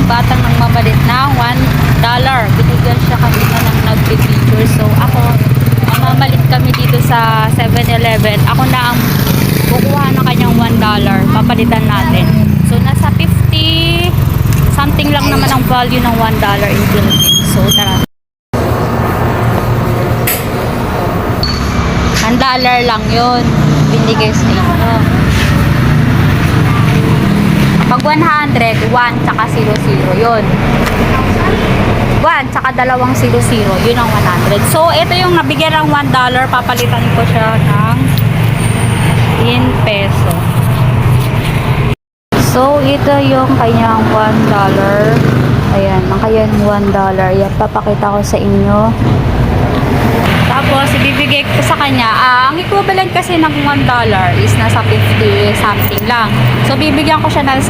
batang nagmamalit ng $1. Binigyan siya kanina ng nagpipicture. So ako, mamalit kami dito sa 7-Eleven. Ako na ang kukuha ng kanyang $1. Papalitan natin. So nasa 50 something lang naman ang value ng $1 in Philippines. So tara. $1 lang yun. Binigay sa inyo. Pag 100, 1 tsaka 00 yun. 1 tsaka 2 00, yun ang 100. So, ito yung nabigyan ng $1. Papalitan ko siya ng in peso. So, ito yung kanyang $1. Ayan, ang kanyang $1. Yan, papakita ko sa inyo. Tapos, ibibigay ko sa kanya. Ang equivalent kasi ng $1 is nasa 50 something lang. So, bibigyan ko siya ng